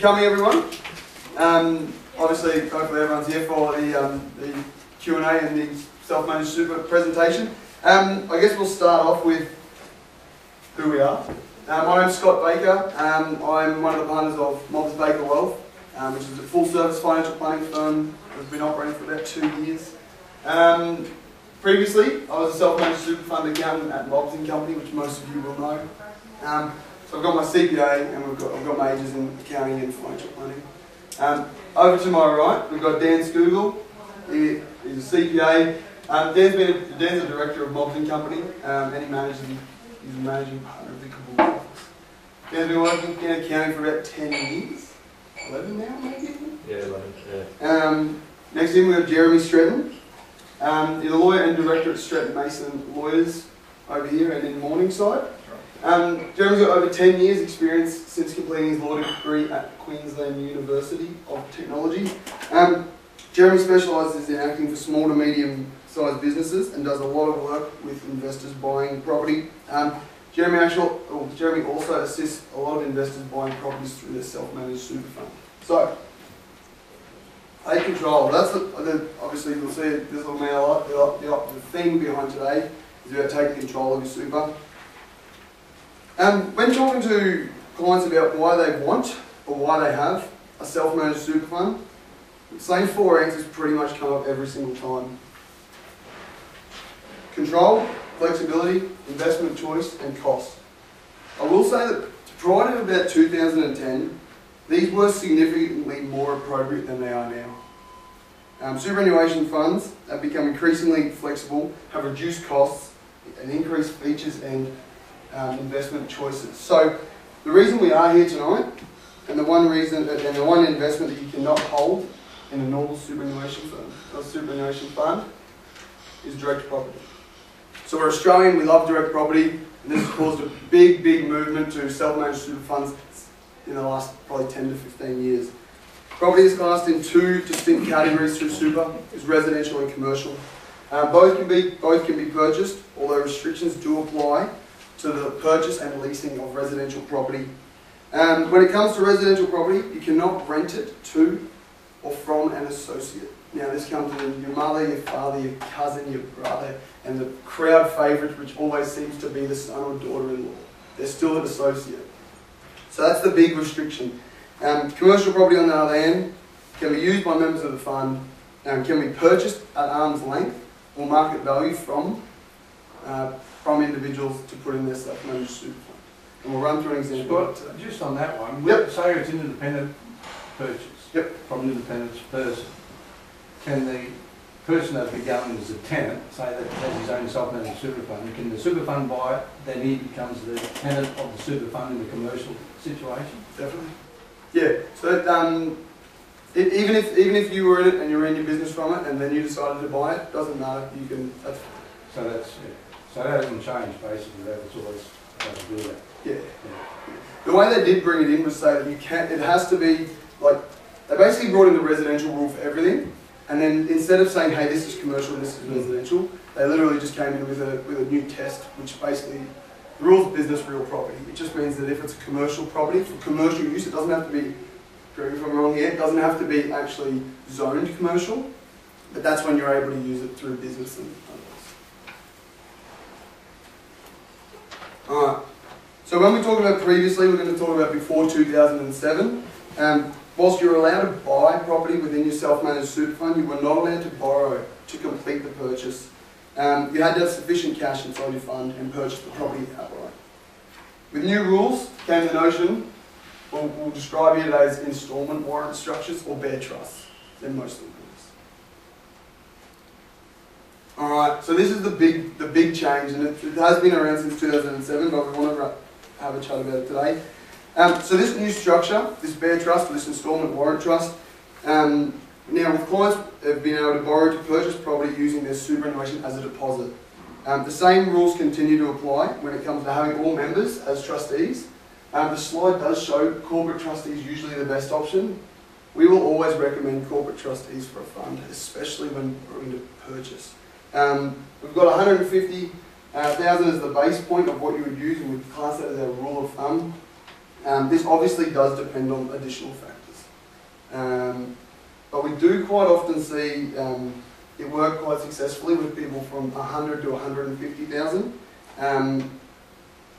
coming, everyone. Obviously, hopefully everyone's here for the Q&A and the self-managed super presentation. I guess we'll start off with who we are. My name's Scott Baker. I'm one of the partners of Mobbs Baker Wealth, which is a full-service financial planning firm that's been operating for about 2 years. Previously, I was a self-managed super fund accountant at Mobbs & Company, which most of you will know. So I've got my CPA and I've got majors in accounting and financial planning. Over to my right, we've got Dan Scougall. He's a CPA. Dan's a director of Mobbs & Company, and he's a managing partner of the Caboolture office. Dan's been working in accounting for about 10 years. 11 now, maybe? Yeah, 11, yeah. Next to him we have Jeremy Streten. He's a lawyer and director at Streten Masons Lawyers over here and in Morningside. Jeremy's got over 10 years experience since completing his law degree at Queensland University of Technology. Jeremy specialises in acting for small to medium sized businesses and does a lot of work with investors buying property. Jeremy also assists a lot of investors buying properties through their self-managed super fund. So, take control. That's obviously you'll see this will mean a lot. The thing behind today is about taking control of your super. When talking to clients about why they want or why they have a self-managed super fund, the same 4 answers pretty much come up every single time. Control, flexibility, investment choice, and cost. I will say that prior to about 2010, these were significantly more appropriate than they are now. Superannuation funds have become increasingly flexible, have reduced costs, and increased features and investment choices. So the reason we are here tonight, and the one investment that you cannot hold in a normal superannuation fund, is direct property. So we're Australian, we love direct property, and this has caused a big movement to self-managed super funds in the last probably 10 to 15 years. Property is classed in 2 distinct categories through super, is residential and commercial. Both can be purchased, although restrictions do apply to the purchase and leasing of residential property. When it comes to residential property, you cannot rent it to or from an associate. Now this comes in your mother, your father, your cousin, your brother, and the crowd favourite, which always seems to be the son or daughter-in-law. They're still an associate. So that's the big restriction. Commercial property, on the other hand, can be used by members of the fund, can be purchased at arm's length or market value from individuals to put in their self-managed super fund. And we'll run through an example. Scott, just on that one, yep. Say it's an independent purchase, yep. From an independent person. Can the person that becomes as a tenant, say that has his own self-managed super fund, can the super fund buy it, then he becomes the tenant of the super fund in the commercial situation? Definitely. Yeah, so even if you were in it and you ran your business from it and then you decided to buy it, doesn't matter, you can, that's fine. So that's, yeah. So that hasn't changed basically, that's always how to do that. Yeah. The way they did bring it in was say that it has to be, like, they basically brought in the residential rule for everything, and then instead of saying, hey, this is commercial and this is residential, they literally just came in with a new test, which basically, the rules of business, real property. It just means that if it's a commercial property, for commercial use, it doesn't have to be, correct me if I'm wrong here, it doesn't have to be actually zoned commercial, but that's when you're able to use it through business and others. Alright, so when we talk about previously, we're going to talk about before 2007. Whilst you're allowed to buy property within your self-managed super fund, you were not allowed to borrow to complete the purchase. You had to have sufficient cash inside your fund and purchase the property outright. With new rules came the notion, we'll describe it as instalment warrant structures or bare trusts. They're mostly these. Alright, so this is the big change, and it has been around since 2007, but we want to have a chat about it today. So this new structure, this bare trust, or this instalment warrant trust, now with clients have been able to borrow to purchase property using their superannuation as a deposit. The same rules continue to apply when it comes to having all members as trustees. The slide does show corporate trustees usually the best option. We will always recommend corporate trustees for a fund, especially when we're going to purchase. We've got 150,000 as the base point of what you would use, and we class that as our rule of thumb. This obviously does depend on additional factors. But we do quite often see it work quite successfully with people from 100 to 150,000.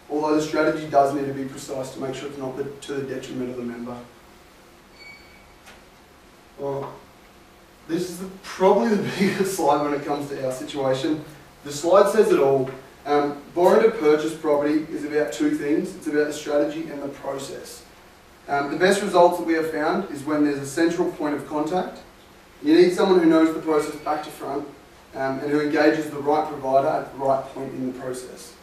Although the strategy does need to be precise to make sure it's not to the detriment of the member. Well, this is probably the biggest slide when it comes to our situation. The slide says it all. Borrowing to purchase property is about two things. It's about the strategy and the process. The best results that we have found is when there's a central point of contact. You need someone who knows the process back to front and who engages the right provider at the right point in the process.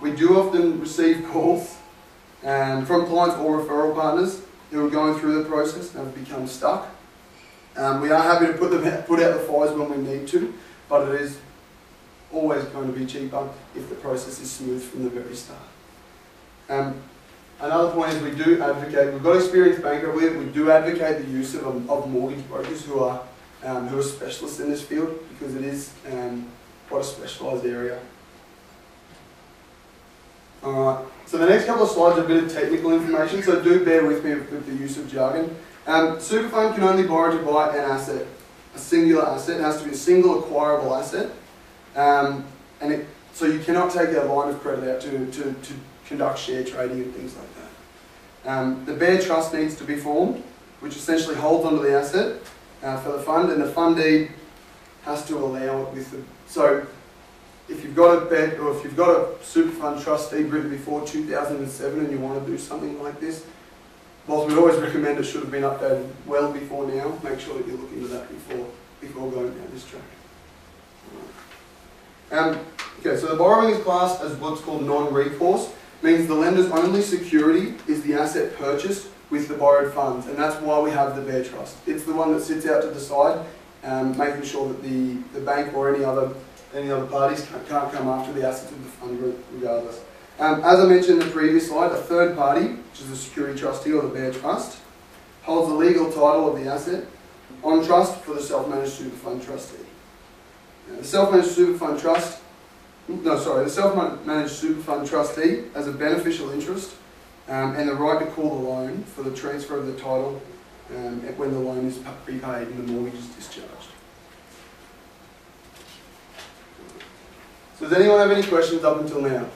We do often receive calls from clients or referral partners who are going through the process and have become stuck. We are happy to put out the fires when we need to, but it is always going to be cheaper if the process is smooth from the very start. Another point is we do advocate, we've got experienced banker with, we do advocate the use of mortgage brokers who are specialists in this field, because it is quite a specialised area. Alright, so the next couple of slides are a bit of technical information, so do bear with me with the use of jargon. Super fund can only borrow to buy an asset, a singular asset. It has to be a single acquirable asset, so you cannot take a line of credit out to conduct share trading and things like that. The bare trust needs to be formed, which essentially holds onto the asset for the fund, and the fund deed has to allow it with the. So, if you've got a super fund trust deed written before 2007 and you want to do something like this, whilst we always recommend it should have been updated well before now, make sure that you look into that before going down this track. Okay, so the borrowing is classed as what's called non-recourse, means the lender's only security is the asset purchased with the borrowed funds, and that's why we have the bare trust. It's the one that sits out to the side, making sure that the bank or any other parties can't come after the assets of the fund group regardless. As I mentioned in the previous slide, a third party, which is the security trustee or the bare trust, holds the legal title of the asset on trust for the self-managed super fund trustee. Now, the self-managed super fund trustee has a beneficial interest and the right to call the loan for the transfer of the title when the loan is repaid and the mortgage is discharged. So does anyone have any questions up until now?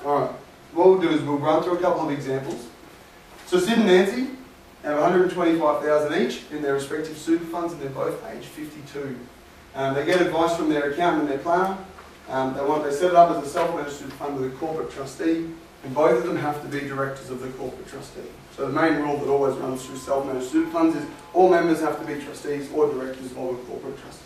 Alright, what we'll do is we'll run through a couple of examples. So Sid and Nancy have $125,000 each in their respective super funds, and they're both age 52. They get advice from their accountant and their planner. They set it up as a self-managed super fund with a corporate trustee, and both of them have to be directors of the corporate trustee. So the main rule that always runs through self-managed super funds is all members have to be trustees or directors of a corporate trustee.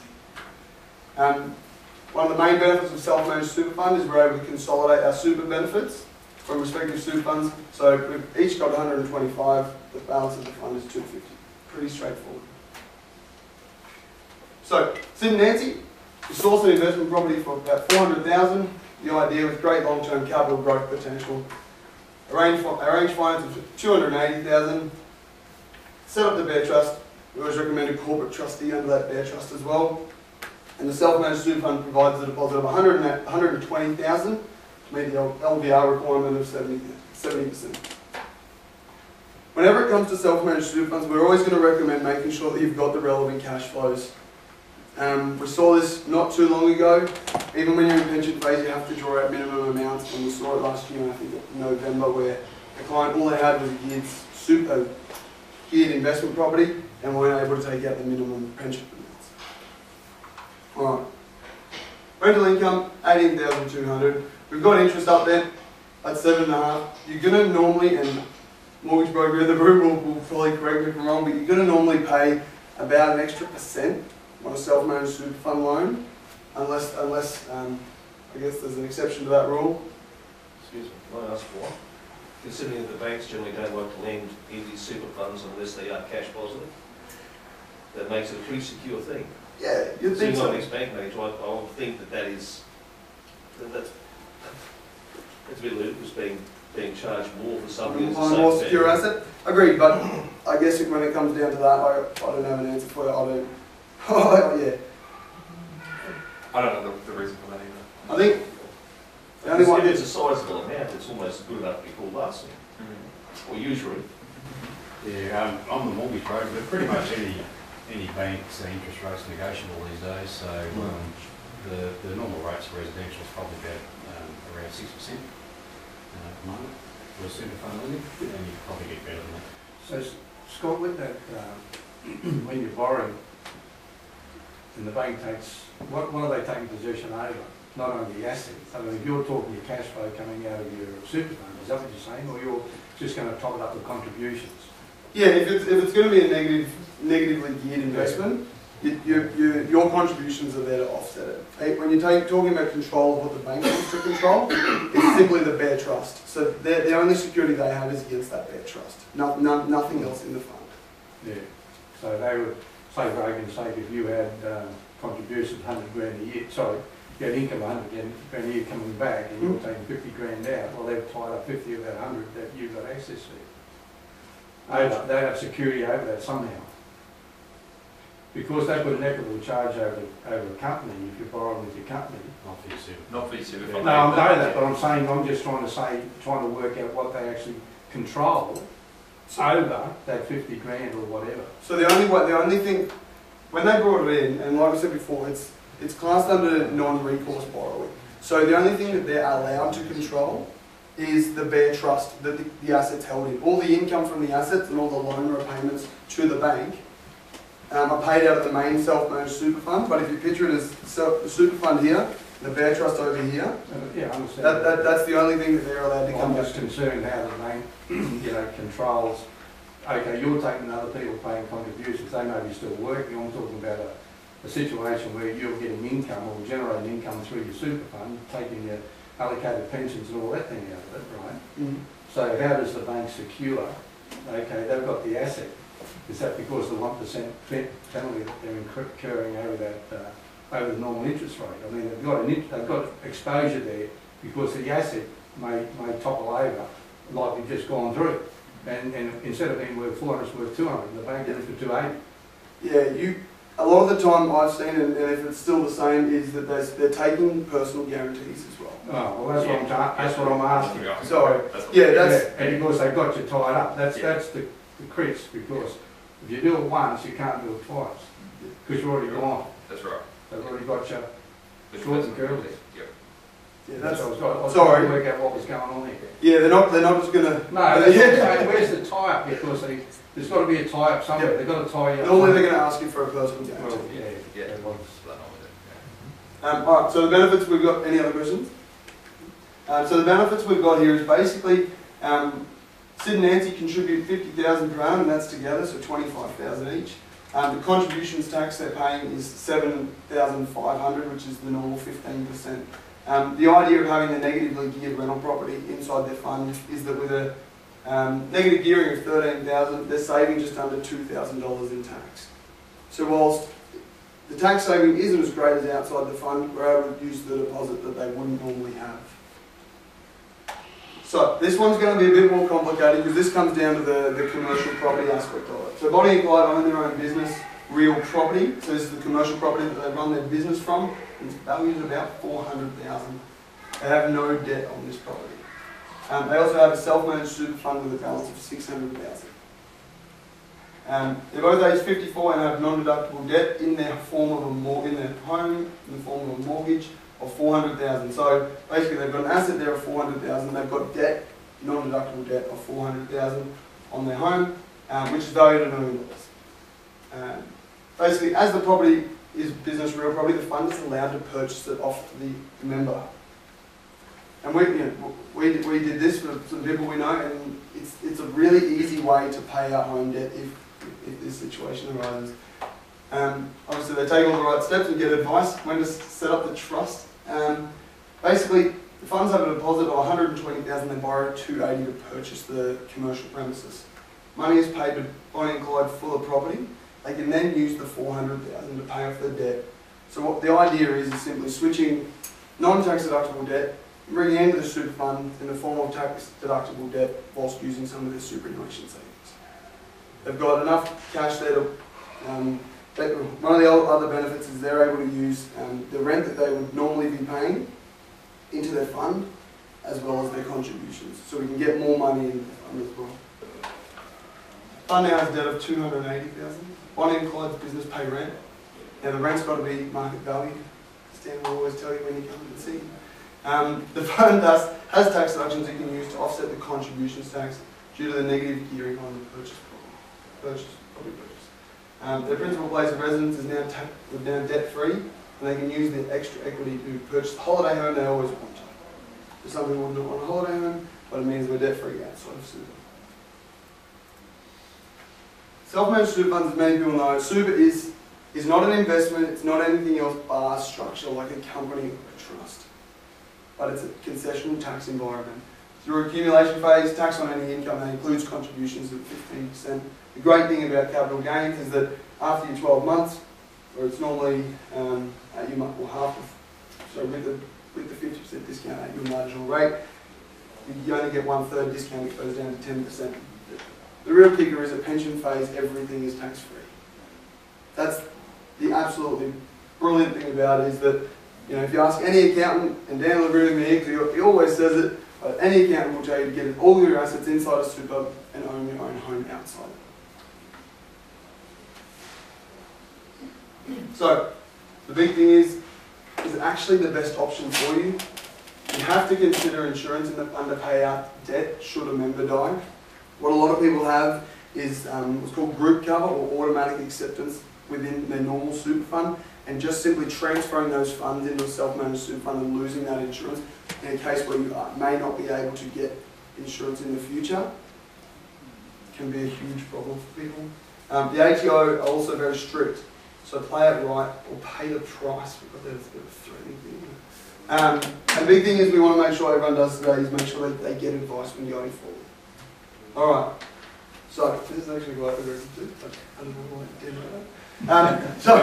One of the main benefits of self-managed super fund is we're able to consolidate our super benefits from respective super funds. So we've each got 125, the balance of the fund is 250. Pretty straightforward. So, Sid and Nancy, we sourced an investment property for about $400,000. The idea with great long-term capital growth potential. Arranged finance of $280,000. Set up the bare trust. We always recommend a corporate trustee under that bare trust as well. And the self-managed super fund provides a deposit of $120,000 to meet the LVR requirement of 70%. Whenever it comes to self-managed super funds, we're always going to recommend making sure that you've got the relevant cash flows. We saw this not too long ago. Even when you're in pension phase, you have to draw out minimum amounts, and we saw it last year, I think in November, where the client, all they had was a geared investment property and weren't able to take out the minimum pension amounts. Alright. Rental income, $18,200. We've got interest up there at 7.5%. You're going to normally, and mortgage broker in the room will probably correct me if I'm wrong, but you're going to normally pay about an extra % on a self-managed super fund loan, unless I guess there's an exception to that rule. Excuse me, can I ask why? Considering that the banks generally don't like to lend in these super funds unless they are cash positive, that makes it a pretty secure thing. Yeah, you'd think so. Seeing my ex-bank manager, I would think that's a bit ludicrous being charged more for something that's on a more secure asset. Agreed, but I guess when it comes down to that, I don't have an answer for you. I don't. Yeah. I don't know the reason for that either. I think the only one it's a sizable amount. it's almost good enough to be called larceny, or usury. Yeah, I'm the mortgage broker, but pretty much any bank's interest rate's negotiable these days. So the normal rates for residential is probably about around 6% at the moment for super fund lending, and you probably get better than that. So, Scott, with that, when you're borrowing, and the bank takes, what are they taking possession over? Not only the assets. I mean, if you're talking your cash flow coming out of your super fund, is that what you're saying, or you're just going to top it up with contributions? Yeah, if it's going to be a negatively geared investment, your contributions are there to offset it. When you're talking about control of what the bank wants to control, it's simply the bare trust. So the only security they have is against that bare trust. Nothing else in the fund. Yeah. So they would, say for argument's sake, if you had contributions of 100 grand a year, sorry, you had income of 100 grand a year coming back, and you were taking 50 grand out, well, they've tied up 50 of that 100 that you've got access to. They have security over that somehow. Because they put an equitable charge over a company if you're borrowing with your company. Not for your super. Not for your super No, fund. I know that, but I'm saying, I'm just trying to work out what they actually control over that 50 grand or whatever. So the only thing, when they brought it in, and like I said before, it's classed under non-recourse borrowing. So the only thing that they're allowed to control is the bare trust that the assets held in. All the income from the assets and all the loan repayments to the bank are paid out of the main self-managed super fund. But if you picture it as the super fund here, the bare trust over here, Yeah, I understand. that's the only thing that they're allowed to come I'm back just to. concerned how the bank, controls. Okay, you're taking other people paying contributions. They may be still working. I'm talking about a situation where you're getting income or generating income through your super fund, taking your allocated pensions and all that thing out of it, right? Mm. So how does the bank secure? Okay, they've got the asset. Is that because the 1% penalty that they're incurring over that over the normal interest rate? I mean, they've got exposure there because the asset may topple over like we've just gone through. And instead of being worth 400, it's worth 200. The bank gets it for 280. Yeah, a lot of the time I've seen, and if it's still the same, is that they're taking personal guarantees as well. Oh, well, that's what I'm asking. Sorry. Yeah, and because they've got you tied up. That's the crux, because if you do it once, you can't do it twice. Because you're already gone. That's right. They've already got you short and curly. Yep. Yeah, That's what I was sorry. trying to work out what was going on there. Yeah, they're not just gonna. No, that's what I'm saying. Where's the tie-up? Because there's got to be a tie-up somewhere. Yep. They've got to tie you up. Normally they're going to ask you for a personal guarantee. Well, Yeah. that was- All right. So the benefits we've got. Any other questions? So the benefits we've got here is basically Sid and Nancy contribute 50,000 per annum, and that's together, so 25,000 each. The contributions tax they're paying is 7,500, which is the normal 15%. The idea of having a negatively geared rental property inside their fund is that with a negative gearing of 13,000, they're saving just under $2,000 in tax. So whilst the tax saving isn't as great as outside the fund, we're able to use the deposit that they wouldn't normally have. So this one's going to be a bit more complicated because this comes down to the commercial property aspect of it. So Bonnie and Clyde own their own business, real property. So this is the commercial property that they run their business from. It's valued at about $400,000. They have no debt on this property. They also have a self-managed super fund with a balance of $600,000. They're both age 54 and have non-deductible debt in their form of in their home, in the form of a mortgage of $400,000. So basically they've got an asset there of $400,000, they've got debt, non-deductible debt of $400,000 on their home, which is valued at $1 million. Basically, as the property is business real property, the fund is allowed to purchase it off the member. And we did this for some people we know, and it's a really easy way to pay our home debt if this situation arises. Obviously they take all the right steps and get advice when to set up the trust. Basically, the funds have a deposit of $120,000, they borrow $280,000 to purchase the commercial premises. Money is paid to Bonnie and Clyde for the property. They can then use the $400,000 to pay off their debt. So what the idea is simply switching non-tax deductible debt, bringing it into the super fund in the form of tax deductible debt whilst using some of their superannuation savings. They've got enough cash there to one of the other benefits is they're able to use the rent that they would normally be paying into their fund as well as their contributions. So we can get more money in the fund as well. Fund now has a debt of $280,000. One in Clyde's business pay rent. Now the rent's got to be market value. Stan will always tell you when you come and see. The fund thus has tax deductions you can use to offset the contributions tax due to the negative gearing on the property purchase. Their principal place of residence is now debt-free, and they can use the extra equity to purchase the holiday home they always want. So some people don't want a holiday home, but it means we're debt-free outside of super. Self-managed super funds, as many people know, super is not an investment, it's not anything else bar structure like a company or a trust. But it's a concessional tax environment. Through accumulation phase, tax on any income that includes contributions of 15%. The great thing about capital gains is that after your 12 months, where it's normally at your well, half of, so with the 50% discount at your marginal rate, you only get 1/3 discount, it goes down to 10%. The real kicker is at pension phase, everything is tax-free. That's the absolutely brilliant thing about it, is that, you know, if you ask any accountant, and Dan will agree with me here because he always says it, but any accountant will tell you to get all your assets inside a super and own your own home outside. So, the big thing is actually the best option for you. You have to consider insurance in the fund to pay out debt should a member die. What a lot of people have is what's called group cover or automatic acceptance within their normal super fund, and just simply transferring those funds into a self-managed super fund and losing that insurance in a case where you may not be able to get insurance in the future can be a huge problem for people. The ATO are also very strict, so play it right or pay the price, because there's a bit of a threatening thing. And the big thing is we want to make sure everyone does today is make sure that they get advice when going forward. Alright, so this is actually quite aggressive too. I don't know why I did that. So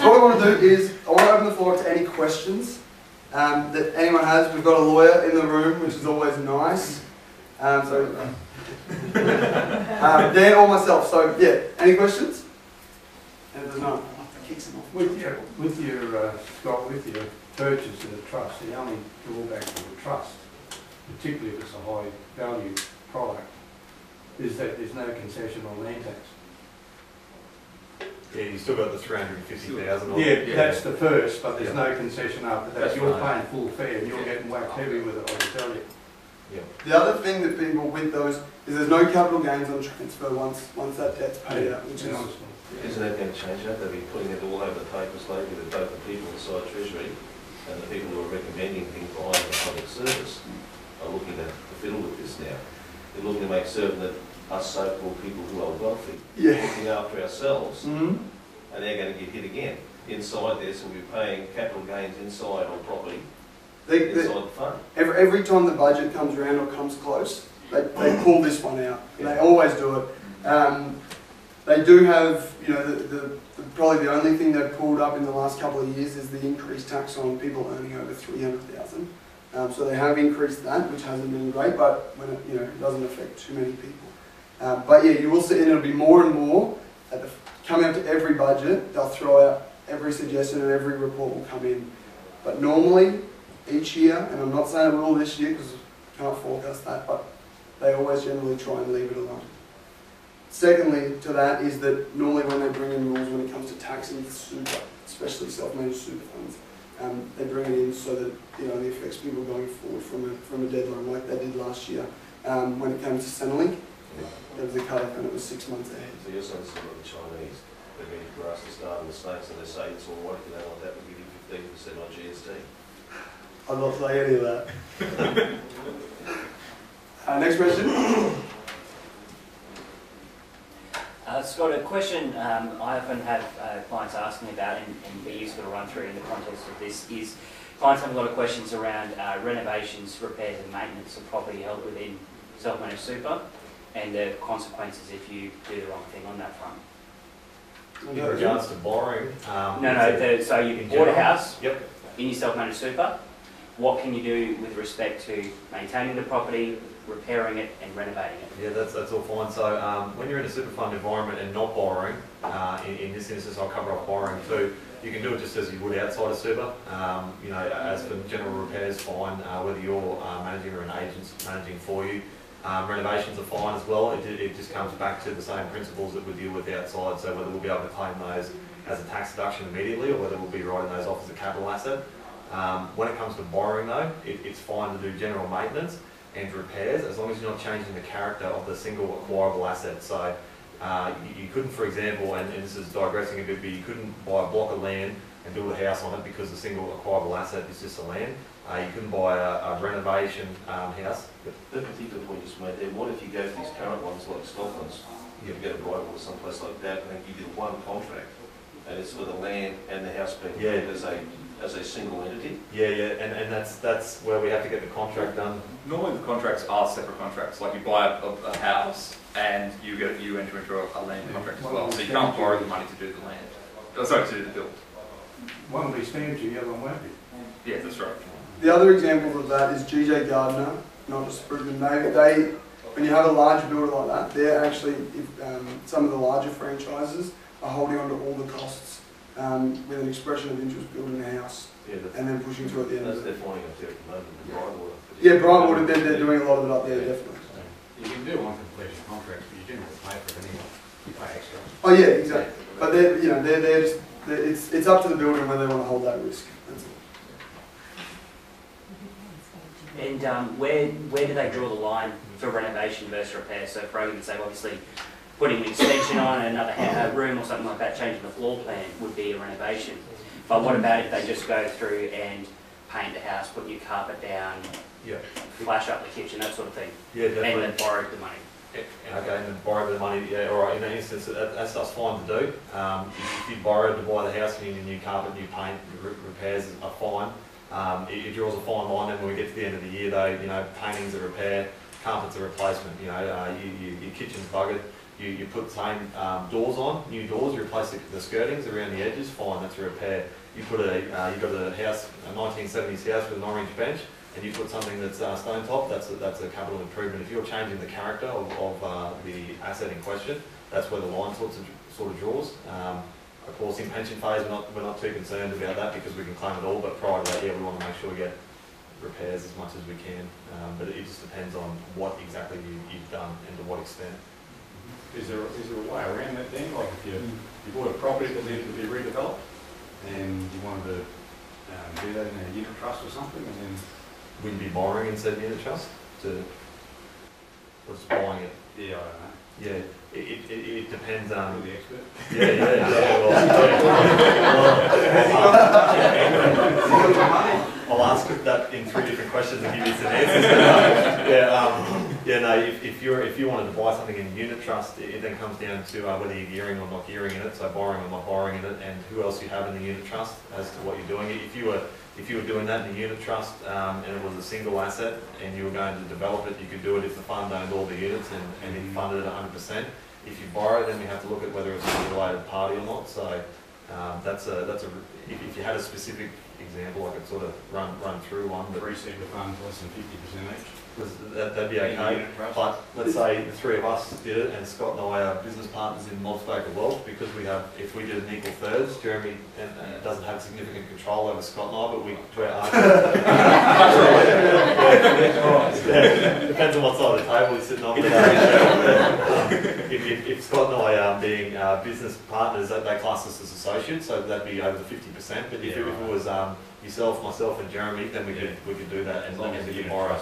what I want to do is, I want to open the floor to any questions that anyone has. We've got a lawyer in the room, which is always nice. Dan or myself, so yeah, any questions? And if there's none, kicks them off. With your Scott, with your purchase of the trust, the only drawback to the trust, particularly if it's a high value product, is that there's no concession on land tax. Yeah, you still got the 350,000. Yeah, that's the first, but there's no concession after that. That's You're right. paying full fare and you're getting whacked heavy with it, I can tell you. The other thing that people with those is there's no capital gains on transfer once that debt's paid out, which is... Isn't that going to change that? They'll be putting it all over the papers lately with both the people inside Treasury and the people who are recommending things behind the public service are looking to fiddle with this now. They're looking to make certain that us so-called people who are wealthy, looking after ourselves, and they're going to get hit again inside there, so we're paying capital gains inside on property, inside the fund. Every time the budget comes around or comes close, they pull this one out, and they always do it. They do have, you know, probably the only thing they've pulled up in the last couple of years is the increased tax on people earning over 300,000. So they have increased that, which hasn't been great, but when it doesn't affect too many people. But yeah, you will see, and it'll be more and more coming up to every budget. They'll throw out every suggestion, and every report will come in. But normally, each year, and I'm not saying it will this year because I can't forecast that, but they always generally try and leave it alone. Secondly to that is that normally when they bring in rules when it comes to taxing super, especially self-managed super funds, they bring it in so that it only affects people going forward from a deadline like they did last year. When it came to Centrelink, there was a cut-off and it was 6 months ahead. So you're saying similar to the Chinese, they're ready for us to start in the States and they say it's all right, if you don't like that, we'll give you 15% on GST. I'm not saying any of that. Next question. Scott, a question I often have clients asking about, and be useful to run through in the context of this, is clients have a lot of questions around renovations, repairs and maintenance of property held within self-managed super, and the consequences if you do the wrong thing on that front. In regards to borrowing? So you bought a house in your self-managed super. What can you do with respect to maintaining the property, repairing it and renovating it. Yeah, that's all fine. So when you're in a super fund environment and not borrowing, in this instance I'll cover off borrowing too, you can do it just as you would outside of super. You know, as for general repairs, fine, whether you're managing or an agent's managing for you. Renovations are fine as well. It just comes back to the same principles that we deal with outside, so whether we'll be able to claim those as a tax deduction immediately or whether we'll be writing those off as a capital asset. When it comes to borrowing though, it's fine to do general maintenance and repairs as long as you're not changing the character of the single acquirable asset. So you couldn't, for example, and this is digressing a bit, but you couldn't buy a block of land and build a house on it because the single acquirable asset is just the land. You couldn't buy a renovation house. That particular point you just made there, what if you go for these current ones like Scotland's, you go to Brighton or someplace like that, and you did one contract, and it's for the land and the house being treated as a single entity? Yeah, and that's where we have to get the contract done. Normally the contracts are separate contracts, like you buy a house and you enter into a land contract as well, so you can't borrow the money to do the land. Oh, sorry, to do the build. One will be stamped, the other one won't be. Yeah, that's right. The other example of that is GJ Gardner, not just Brisbane. They, when you have a large builder like that, they're actually, some of the larger franchises are holding on to all the costs with an expression of interest building a house and then pushing through at the end of it. They're finding up there at the moment, the Brightwater. Yeah, Brightwater, they're doing a lot of it up there, definitely. You can do one completion contract, but you generally pay for it anyway. You pay extra. Oh yeah, exactly. But they're just, it's up to the builder when they want to hold that risk. That's it. And where do they draw the line for renovation versus repair? So for argument's sake, obviously putting an extension on another room or something like that, changing the floor plan would be a renovation. But what about if they just go through and paint the house, put new carpet down, flash up the kitchen, that sort of thing? Yeah, definitely. And then borrow the money. Okay, and then borrow the money, yeah, alright, in that instance, that stuff's fine to do. If you borrow to buy the house and you need new carpet, new paint, repairs are fine. It draws a fine line, and when we get to the end of the year though, you know, painting's a repair, carpet's a replacement, you know, your kitchen's buggered, you put the same doors on, new doors, you replace the skirtings around the edges, fine, that's a repair. You put you've got a house, a 1970s house with an orange bench, and you put something that's stone top, that's a capital improvement. If you're changing the character of the asset in question, that's where the line sort of draws. Of course, in pension phase, we're not too concerned about that because we can claim it all, but prior to that, yeah, we want to make sure we get repairs as much as we can. But it just depends on what exactly you've done and to what extent. Is there a way around that then? Like if you bought a property that needed to be redeveloped and you wanted to do that in a unit trust or something, and then Wouldn't be borrowing in said unit trust or just buying it? yeah, I don't know. Yeah, it depends. You're the expert. I'll ask that in 3 different questions and give you some answers. If you wanted to buy something in a unit trust, it then comes down to whether you're gearing or not gearing in it, so borrowing or not borrowing in it, and who else you have in the unit trust as to what you're doing. If you were doing that in a unit trust and it was a single asset and you were going to develop it, you could do it if the fund owned all the units and it funded it 100%. If you borrow, then we have to look at whether it's a related party or not. So if you had a specific example, I could sort of run through one. But 3 super funds less than 50% each. That'd be okay. But let's say the 3 of us did it, and Scott and I are business partners in Multibaker Wealth, because if we did an equal thirds, Jeremy doesn't have significant control over Scott and I, but we to our depends on what side of the table he's sitting on. If Scott and I being business partners, they class us as associates, so that'd be over the 50%. But if it was yourself, myself, and Jeremy, then we could do that as long as you borrow.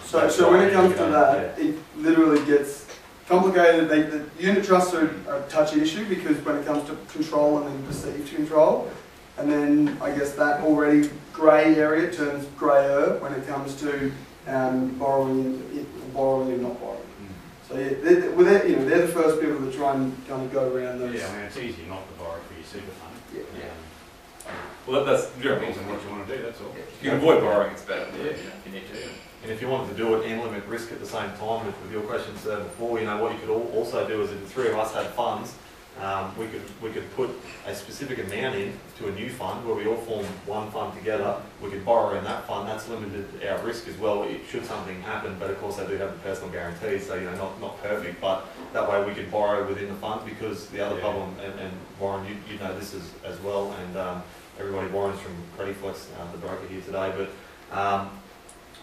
So when it comes to that, it literally gets complicated. The unit trusts are a touchy issue because when it comes to control and then perceived control, and then I guess that already grey area turns greyer when it comes to borrowing and not borrowing. So yeah, they're the first people that try and kind of go around those. Yeah, I mean it's easy not to borrow for your super fund. Yeah. Well, that's Depends on what you want to do, that's all. If you can avoid borrowing, it's better. Yeah, if you need to. And if you wanted to do it and limit risk at the same time, with your questions before, what you could also do is if the 3 of us had funds, we could put a specific amount in to a new fund where we all form one fund together. We could borrow in that fund. That's limited our risk as well. Should something happen, but of course they do have the personal guarantees, so not perfect. But that way we could borrow within the fund, because the other problem, and Warren, you know this as well, and everybody, Warren's from Crediflex, the broker here today, but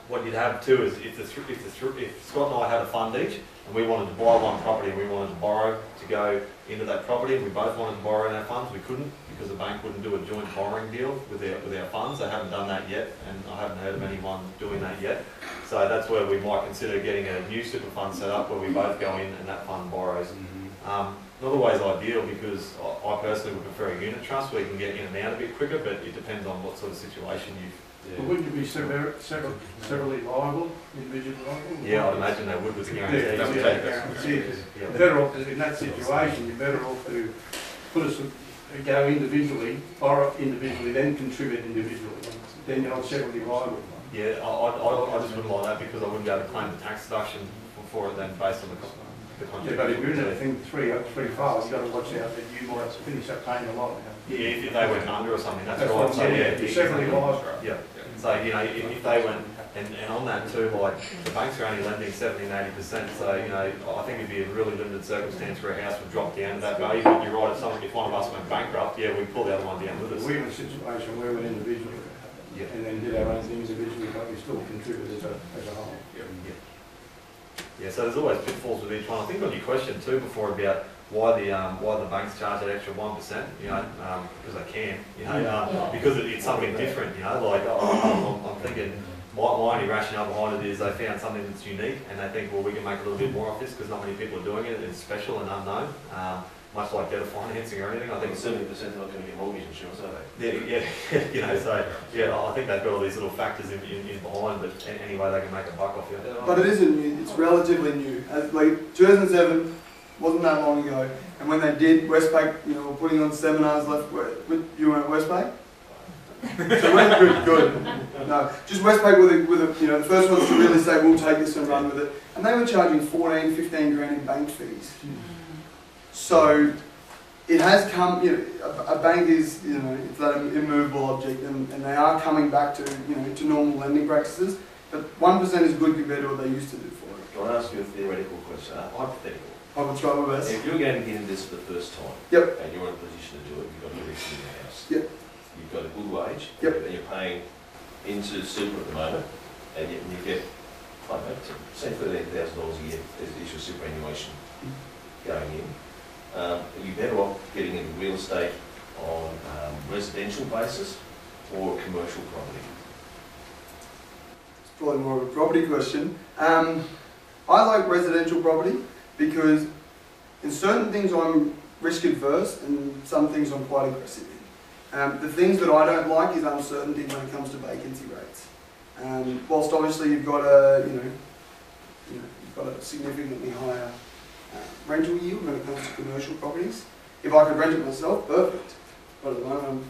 what you'd have too is if Scott and I had a fund each, and we wanted to buy one property and we wanted to borrow to go into that property, and we both wanted to borrow in our funds, we couldn't, because the bank wouldn't do a joint borrowing deal with our funds. They haven't done that yet, and I haven't heard of anyone doing that yet. So that's where we might consider getting a new super fund set up where we both go in and that fund borrows. Not always ideal, because I personally would prefer a unit trust where you can get in and out a bit quicker, but it depends on what sort of situation you've. But wouldn't you be severally liable, individually liable? Yeah, I'd imagine they would with the guarantees. Yeah, Yeah. guarantees. Yeah. Better off, in that situation, you're better off to go individually, borrow individually, then contribute individually. Then you're not severally liable. Yeah, I just wouldn't like that, because I wouldn't be able to claim the tax deduction for it then based on the contract. Yeah, but if you're in a thing three files, you've got to watch out that you might finish up paying a lot. Yeah, if they went under or something, that's That's right. what I'm So saying, you're severally liable. Yeah. So if they went, and on that too, like the banks are only lending 70-80%. So I think it'd be a really limited circumstance where a house would drop down to that value. But you're right, if one of us went bankrupt, yeah, we'd pull the other one down with us. We're in a situation where we're individually, and then did our own things individually, but we still contribute as a whole. Yeah, so there's always pitfalls with each one. I think on your question too before about why the banks charge that extra 1%, because they can, because it's something different, like I'm thinking my only rationale behind it is they found something that's unique, and they think, well, we can make a little bit more of this because not many people are doing it. It's special and unknown, much like debtor financing or anything. I think 70% are not going to get mortgage insurance, are they? Yeah, so yeah, I think they've got all these little factors in behind, but anyway, they can make a buck off you. But it isn't new, it's relatively new. Like 2007 wasn't that long ago, and when they did, Westpac, were putting on seminars left, you were at Westpac? So we're good. No, just Westpac with the first ones to really say, we'll take this and run with it. And they were charging 14, 15 grand in bank fees. So it has come, a bank is, it's that immovable object, and they are coming back to, to normal lending practices. But 1% is good compared to what they used to do for it. Can I ask you a theoretical question, hypothetical? I will try my best. If you're going to get into this for the first time, Yep. and you're in a position to do it, you've got everything in your house. Yep. You've got a good wage, Yep. and you're paying into super at the moment, and you get, I don't know, say $13,000 a year is your superannuation going in. Are you better off getting into real estate on residential basis or commercial property? It's probably more of a property question. I like residential property because in certain things I'm risk adverse and some things I'm quite aggressive in. The things that I don't like is uncertainty when it comes to vacancy rates. Whilst obviously you've got a, you've got a significantly higher rental yield when it comes to commercial properties. If I could rent it myself, perfect. But at the moment I'm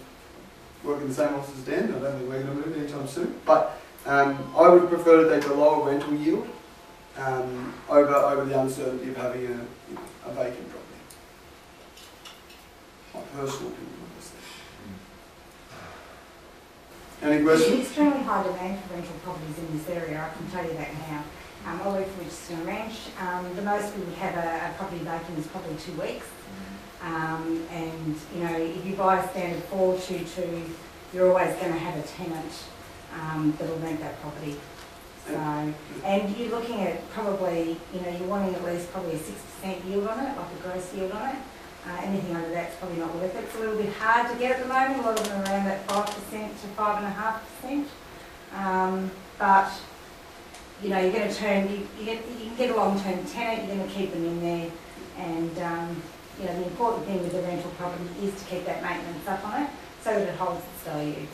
working the same office as Dan. I don't think we're going to move anytime soon. But I would prefer to take a lower rental yield over the uncertainty of having a vacant property. My personal opinion, obviously. Any questions? There's extremely high demand for rental properties in this area, I can tell you that now. I work for Richardson Ranch. The most we would have a property vacant is probably 2 weeks. And if you buy a standard 422, you're always going to have a tenant that'll rent that property. So, and you're looking at probably, you're wanting at least probably a 6% yield on it, like a gross yield on it. Anything under that's probably not worth it. It's a little bit hard to get at the moment. A lot of them are around that 5% to 5.5%. But you're going to turn. You can get a long-term tenant. You're going to keep them in there, and the important thing with the rental property is to keep that maintenance up on it so that it holds its value.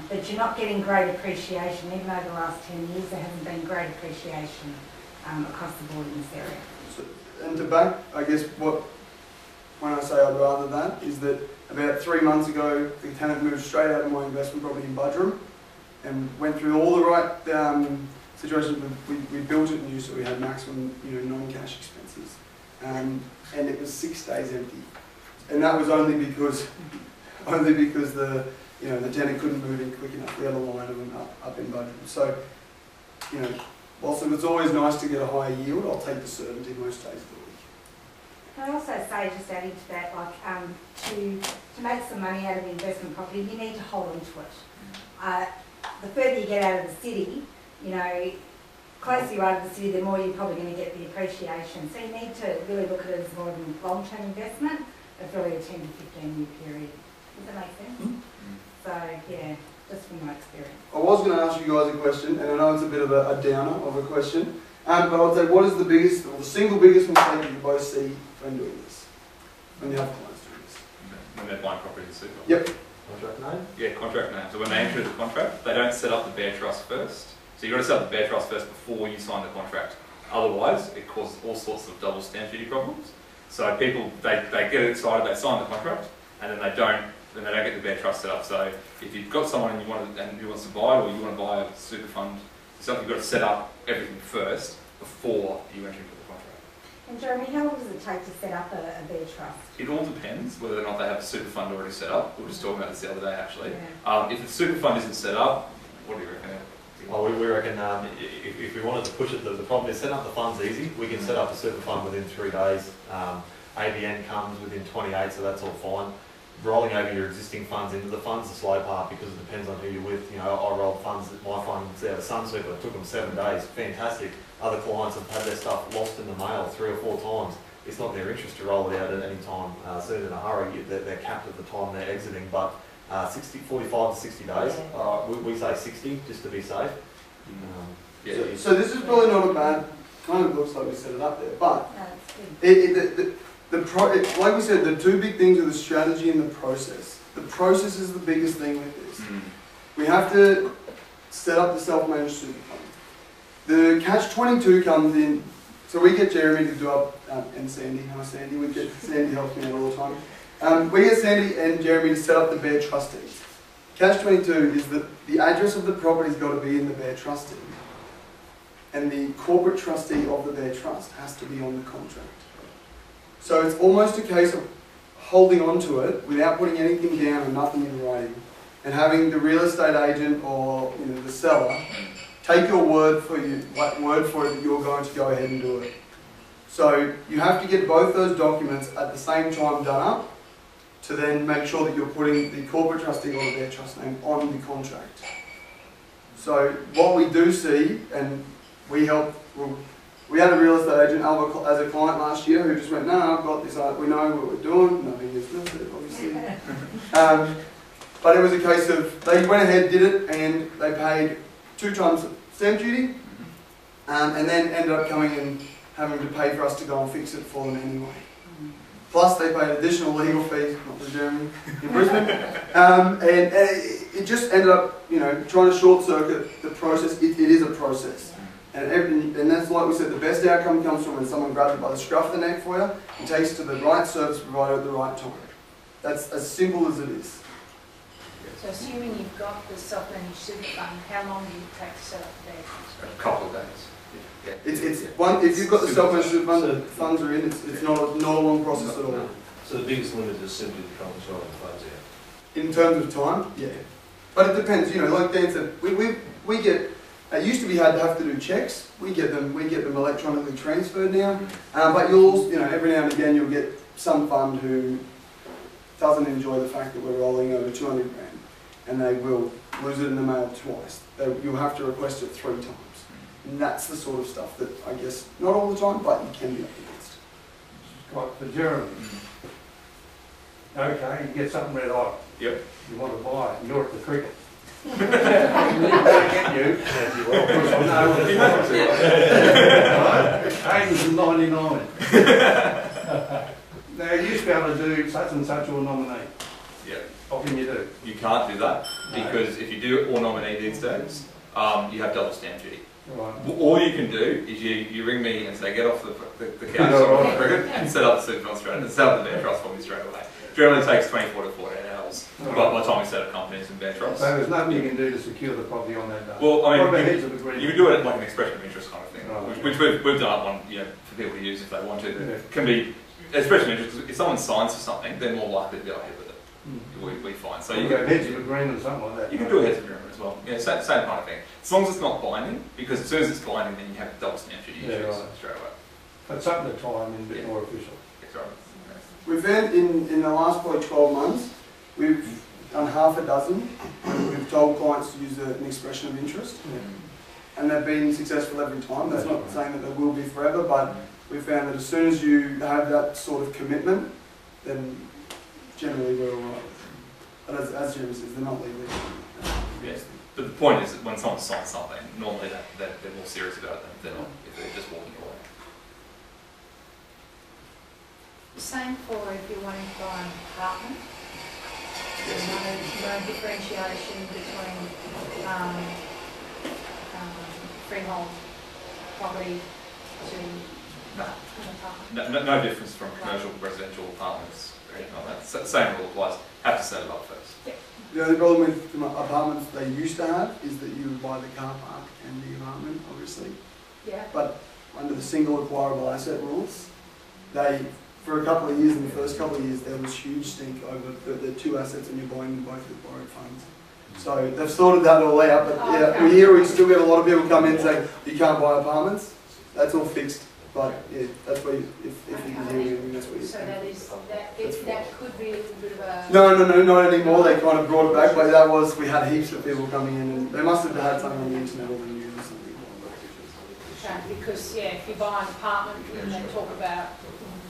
But you're not getting great appreciation. Even over the last 10 years, there hasn't been great appreciation across the board in this area. So, and to back, I guess when I say I'd rather that, is that about 3 months ago, the tenant moved straight out of my investment property in Budrum and went through all the right situations. We built it new, so we had maximum, non-cash expenses. and it was 6 days empty, and that was only because the tenant couldn't move in quick enough. We had a line of them up in budget. So, whilst it was always nice to get a higher yield, I'll take the certainty most days of the week. Can I also say, just adding to that, to make some money out of investment property, you need to hold on to it. The further you get out of the city, closer you are to the city, the more you're probably going to get the appreciation. So you need to really look at it as more of a long-term investment, of really a 10 to 15 year period. Does that make sense? Mm-hmm. So yeah, just from my experience. I was going to ask you guys a question, and I know it's a bit of a downer of a question, but I would say, what is the biggest, or the single biggest mistake you both see when doing this? When you have clients doing this? When they're buying property in super. Yep. Contract name? Yeah, contract name. So when they enter the contract, they don't set up the bare trust first. So you've got to set up the bare trust first before you sign the contract. Otherwise, it causes all sorts of double stamp duty problems. So people, they get excited, they sign the contract, and then they don't get the bare trust set up. So if you've got someone who wants to buy, or you want to buy a super fund, you've got to set up everything first before you enter into the contract. And Jeremy, how long does it take to set up a bare trust? It all depends whether or not they have a super fund already set up. We were just talking about this the other day, actually. Yeah. If the super fund isn't set up, what do you reckon? Well, we reckon if we wanted to push it, the problem is setting up the funds easy. We can set up a super fund within 3 days. ABN comes within 28, so that's all fine. Rolling over your existing funds into the funds is the slow part because it depends on who you're with. I rolled funds that my fund's out of Sunsuper. It took them 7 days. Fantastic. Other clients have had their stuff lost in the mail 3 or 4 times. It's not their interest to roll it out at any time soon in a hurry. They're capped at the time they're exiting, but 45 to 60 days. We say 60 just to be safe. So this is probably not a bad, kind of looks like we set it up there, but like we said, the two big things are the strategy and the process. The process is the biggest thing with this. We have to set up the self-managed super fund. The catch-22 comes in, so we get Jeremy to do up, and Sandy, hi Sandy, we get Sandy helps me out all the time. We get Sandy and Jeremy to set up the bare trustees. Catch-22 is that the address of the property's got to be in the bare trustee, and the corporate trustee of the bare trust has to be on the contract. So it's almost a case of holding on to it without putting anything down and nothing in writing, and having the real estate agent or the seller take your word for it that you're going to go ahead and do it. So you have to get both those documents at the same time done up to then make sure that you're putting the corporate trustee or their trust name on the contract. So what we do see, and we had a real estate agent as a client last year who just went, no, I've got this, we know what we're doing, nothing is listed, obviously. But it was a case of, they went ahead, did it, and they paid 2 times stamp duty, and then ended up coming and having to pay for us to go and fix it for them anyway. Plus they paid additional legal fees, not for Jeremy, in Brisbane, and it just ended up, trying to short circuit the process. It is a process. And that's like we said, the best outcome comes from when someone grabs it by the scruff of the neck for you and takes it to the right service provider at the right time. That's as simple as it is. So assuming you've got the self-managed super fund, how long do you take to set up the bare trust? A couple of days. Yeah. It's one. If you've got the self-managed super fund, the funds are in. It's not a long process at all. So the biggest limit is simply the control of the funds out. In terms of time, yeah. But it depends. Like Dan said, we get. It used to be hard to have to do checks. We get them electronically transferred now. But every now and again you'll get some fund who doesn't enjoy the fact that we're rolling over 200 grand, and they will lose it in the mail twice. You'll have to request it 3 times. And that's the sort of stuff that I guess not all the time, but you can be up against. Right, for Jeremy. Okay, you get something red hot. Yep. You want to buy it, and you're at the cricket. Get you. Yes, you will. Aiden's in 99. Now, you used to be able to do such and such or nominate. Yeah. What can you do? You can't do that because if you do or nominate these days, you have double stamp duty. Right. All you can do is you ring me and say, get off the couch on the cricket and set up the super fund straight and set up the bare trust for me straight away. Generally takes 24 to 48 hours. ourselves by the time we set up companies and bear trusts. So there's nothing you can do to secure the property on that day? Well, I What mean, about heads of agreement? you can do it like an expression of interest kind of thing, Right. which we've done up one, you know, for people to use if they want to. Yeah. It can be expression of interest. 'Cause if someone signs for something, they're more likely to go ahead with it. We find. So You you go can, heads of agreement or something like that? you can do a heads of agreement as well. Yeah, same kind of thing. As long as it's not binding, because as soon as it's binding, then you have double stamp duty Yeah, issues right. straight away. But something to tie them in a bit Yeah. more official. That's right. We've found in the last probably 12 months, we've done half a dozen, and we've told clients to use an expression of interest, and they've been successful every time. That's not saying that they will be forever, but we found that as soon as you have that sort of commitment, then generally we're all right. But as Jeremy says, they're not legally. Yes. But the point is that when someone signs something, normally they're more serious about it than they're not if they're just walking away. Same for if you're wanting to buy an apartment. Yes. No differentiation between freehold property to No. an apartment. No difference from commercial, residential apartments or anything like that. Same rule applies. Have to set it up first. The only problem with the apartments they used to have is that you would buy the car park and the apartment, obviously. Yeah. But under the single acquirable asset rules, for a couple of years, in the first couple of years, there was huge stink over the two assets and you're buying them both with borrowed funds. So they've sorted that all out, but Oh, yeah, okay. we still get a lot of people come in saying, you can't buy apartments. That's all fixed, but yeah, that's where if you can hear anything, that's where you So that could be a little bit of a... No, not anymore. They kind of brought it back, but we had heaps of people coming in and they must have had something on the internet or the news or something. Because, yeah, if you buy an apartment, then they talk about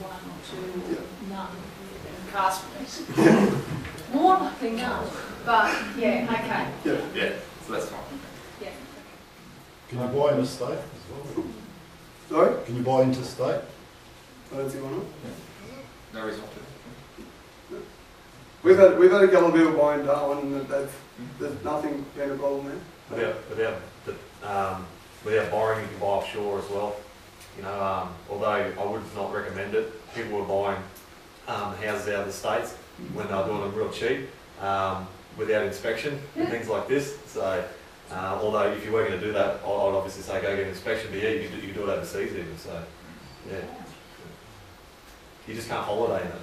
one or two, none, cars more likely none, but, yeah, okay, Yeah. So that's fine. yeah. Can you buy interstate as well? Sorry? Can you buy interstate? I don't see why not. No reason not to. We've had a couple of people buying Darwin and there's nothing been a problem there. Without borrowing, you can buy offshore as well. You know, although I would not recommend it. People were buying houses out of the States when they were doing them real cheap, without inspection and things like this. So, although if you're going to do that, I'd obviously say go get an inspection, but yeah, you can do it overseas even, so, yeah. You just can't holiday in it.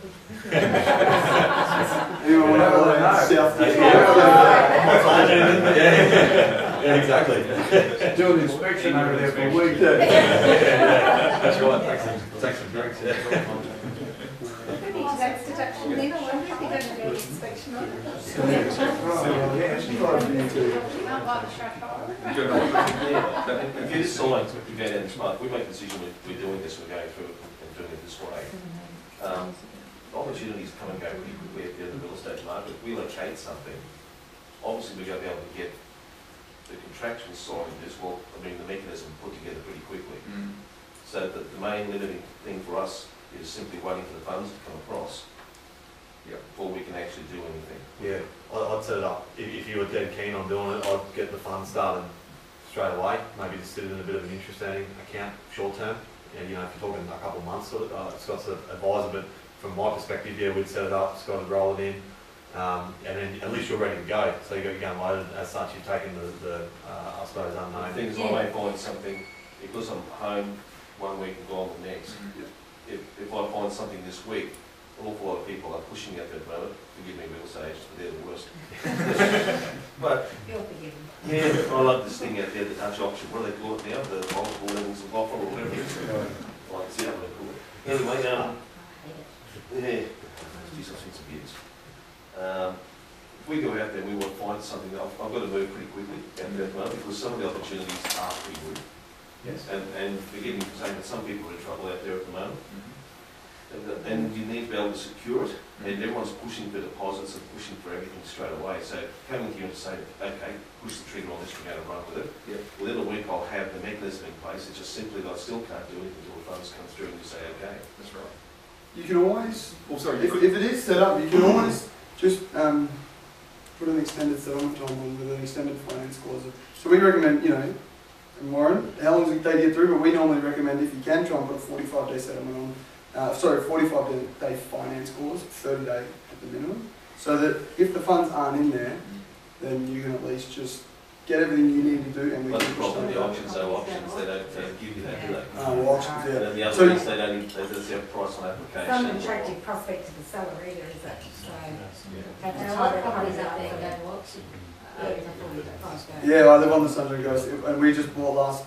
Anyone want to have a South Yeah, exactly. Do an inspection over there for a week. That's right, take some drinks, yeah. Maybe tax deduction then, I wonder if you're going to do an inspection on it. You can't buy the truck hire. Yeah, if you decide to go down this path, we make the decision we're doing this, we're going through it and doing it this way. Opportunities come and go pretty quickly at the end of the real estate market. If we locate something, obviously we're going to be able to get the contractual side of this, the mechanism put together pretty quickly. So that the main limiting thing for us is simply waiting for the funds to come across before we can actually do anything. Yeah, I'd set it up. If you were dead keen on doing it, I'd get the fund started straight away. Maybe just sit it in a bit of an interest earning account, short term. And, you know, if you're talking a couple of months, Scott's advisor, but from my perspective, yeah, we'd set it up, Scott would roll it in, and then at least you're ready to go. So you've got your gun loaded. As such, you've taken the I suppose, unknown. The thing is, I may find something, because I'm home one week and gone the next. If I find something this week, an awful lot of people are pushing at that moment. Forgive me, real estate agents, but they're the worst. But You'll forgive them. yeah, I love this thing out there, the Dutch auction. What do they call it now? The multiple levels of offer or whatever it is. I like to see how they call it. Anyway, yeah, geez, I've seen some years. If we go out there and we want to find something, I've got to move pretty quickly out there at the moment because some of the opportunities are pretty good. Yes. And forgive me for saying that some people are in trouble out there at the moment. And you need to be able to secure it, and everyone's pushing for deposits and pushing for everything straight away. So coming here and saying, okay, push the trigger on this, we're going to run with it. Within a week I'll have the mechanism in place. It's just simply that I still can't do anything until the funds come through and you say, okay. That's right. You can always, Oh, sorry. if it is set up, you can always just put an extended settlement time on with an extended finance clause. So we recommend, and Warren, how long does it take you through? But we normally recommend if you can try and put a 45-day settlement on. 45-day finance clause, 30-day at the minimum. So that if the funds aren't in there, then you can at least just get everything you need to do and we That's can the problem with the auctions, so auctions, they don't give you that, do they? auctions, And yeah. then the other So- ones, they just have price on It's application. not an attractive prospect to the seller either, is it? So, have to And a tie lot of that properties up out there for go that. to auction. Yeah, I live on the Sunshine Coast, and we just bought last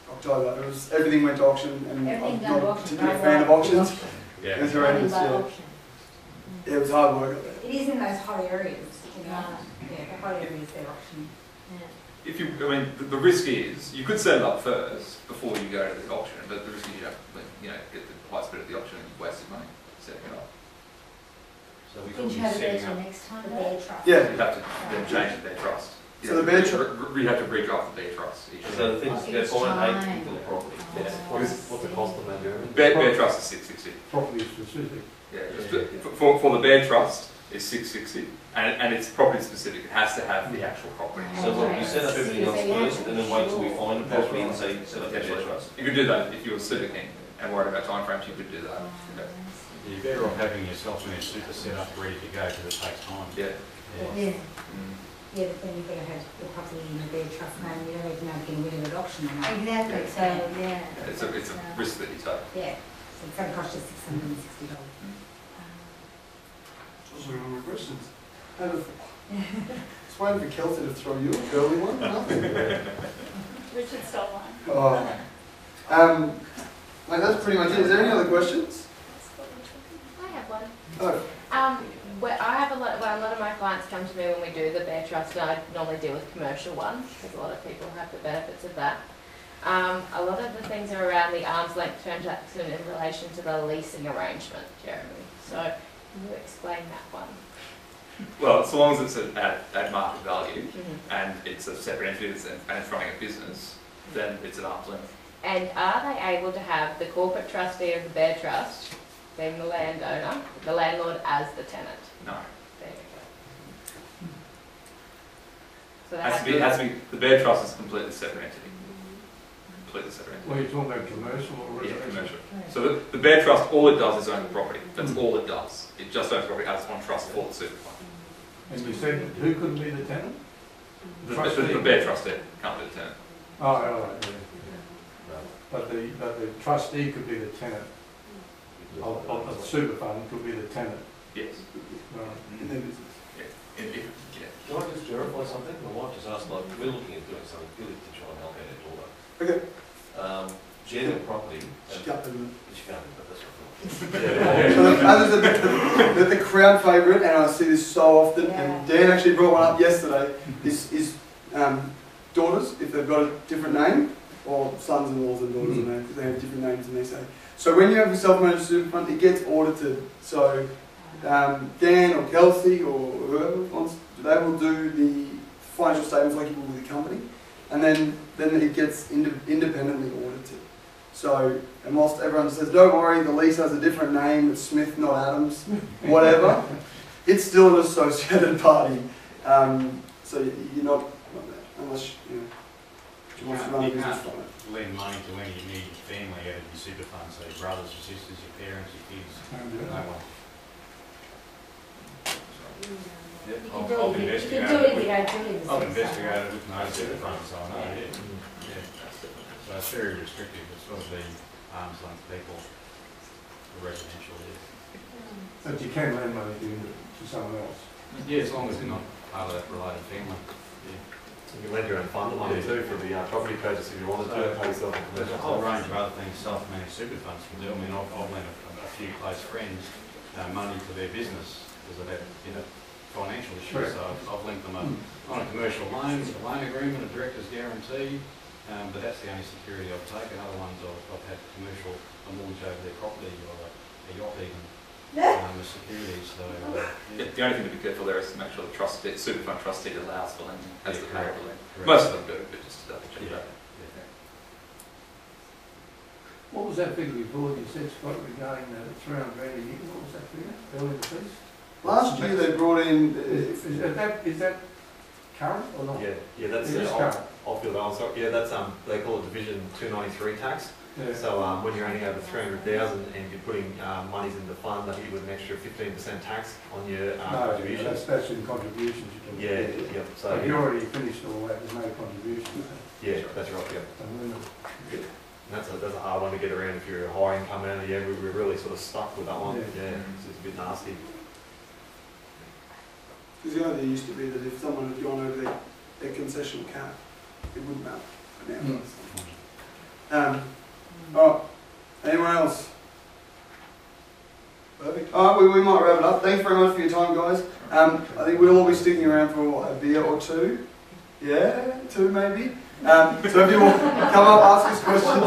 October. It was everything went to auction, and Everything I'm go not to a auction, particular right, fan of right. auctions. Yeah. It was horrendous. Yeah. Yeah, it was hard work up there. It is in those hot areas, you know. Yeah, the hot areas they're auctioning. If you, I mean, the risk is, you could set it up first before you go to the auction, but the risk is you get the highest bid at the auction and you wasted money setting it up. So we Can could you be have it setting there up. next time? The bear trust. Yeah. You have to then change the bear trust. So the bear You have to redraft the bear trust each year. So the thing is, It's go find time. 8 for the property. Yeah. What's the cost of that, Jeremy? Bear trust is 660. Property specific. Yeah, just for the bear trust is 660, and it's property specific. It has to have the actual property. So look, you set up everything else first, and then wait till we find the property and say, set up the bear trust. You could do that if you were super keen and worried about timeframes. You could do that. Okay. You're better off having your self-managed super set up ready to go because it takes time. Yeah. Yeah. Mm. Yeah, but then you've got to have the property in the bear trust name. You don't even know if you can win it at auction or not. Exactly, so, yeah. It's a risk that you take. Yeah, so it's going to cost you $660. Those are all my questions. Just waiting for Kelsey to throw you a curly one. Nothing. Richard stole one. Oh. Like that's pretty much it. Is there any other questions? I have one. Oh. I have a lot of my clients come to me when we do the bear trust, and I normally deal with commercial ones because a lot of people have the benefits of that. A lot of the things are around the arm's length transaction in relation to the leasing arrangement, Jeremy. So can you explain that one? Well, so long as it's at market value Mm-hmm. and it's a separate entity and it's running a business, then it's an arm's length. And are they able to have the corporate trustee of the bear trust being the landowner, the landlord as the tenant? No. There you go. So It that has to be, the bear trust is a completely separate entity. Completely separate entity. Well, you're talking about commercial or Yeah, residential? commercial. So the bear trust, all it does is own the property. That's all it does. It just owns the property as on trust for the super fund. And you said who couldn't be the tenant? The bear trustee can't be the tenant. Oh, all right, yeah. But the trustee could be the tenant of the super fund, could be the tenant. Yes. Right. In their business. Can I just clarify something? My wife just asked, like, we're looking at doing something really to try and help out at all that. Okay. She had a property. She can't do it. She can't, but that's what So the crowd favourite, and I see this so often, and Dan actually brought one up yesterday, is daughters, if they've got a different name, or sons-in-laws and daughters-in-law, because they have different names and they say. So when you have a self-managed super fund, it gets audited. So Dan or Kelsey or whoever wants, they will do the financial statements like you will with the company, and then it gets independently audited. So, and whilst everyone says, don't worry, the lease has a different name, it's Smith, not Adams, whatever, it's still an associated party. So you're not, unless you want to run a business from it. Lend money to any immediate family out of your super fund, so your brothers, your sisters, your parents, your kids, no one. I've investigated it with no super fund, so I know, yeah. So it's very restrictive, it's sort of the arm's length people, the residential, yeah. But you can lend money to someone else. Yeah, as long as they're not part of that related family. You can lend your own fund money too for the property purchase if you wanted to, pay yourself a There's commercial. a whole range of other things self-managed super funds can do. I mean, I've lent a few close friends money to their business because they've had financial issues. So I've linked them up on a commercial loan, a loan agreement, a director's guarantee, but that's the only security I've taken. Other ones I've had commercial, a mortgage over their property or a yacht even. The security, so The only thing to be careful there is to make sure the super fund trustee allows for lending, has the power to lend. correct. Most of them do, but just to double check Yeah. that. What was that figure before you said, Scott, regarding the $300 a year? What was that figure? Earlier the piece? Last year they brought in, Is that current or not? Yeah, that's It is current. I'll feel that one. So, yeah, that's they call it Division 293 tax. Yeah. So when you're earning over 300,000 and you're putting monies in the fund, they hit you with an extra 15% tax on your No, contributions. that's in contributions. You can Yeah, yep. So So if you already finished all that, there's no contribution. yeah, that's right. Yep. Yeah. And that's a hard one to get around if you're a high income earner. Yeah, we're really sort of stuck with that one. Yeah. Yeah, it's a bit nasty. Because the idea used to be that if someone had gone over their concessional cap, it wouldn't matter. But now it does. All right. Anyone else? Perfect. All right, we might wrap it up. Thanks very much for your time, guys. I think we'll all be sticking around for a beer or two. Yeah, two maybe. So if you want, come up, ask us questions.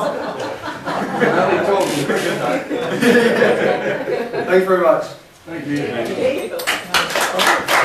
Thanks very much. Thank you. Thank you.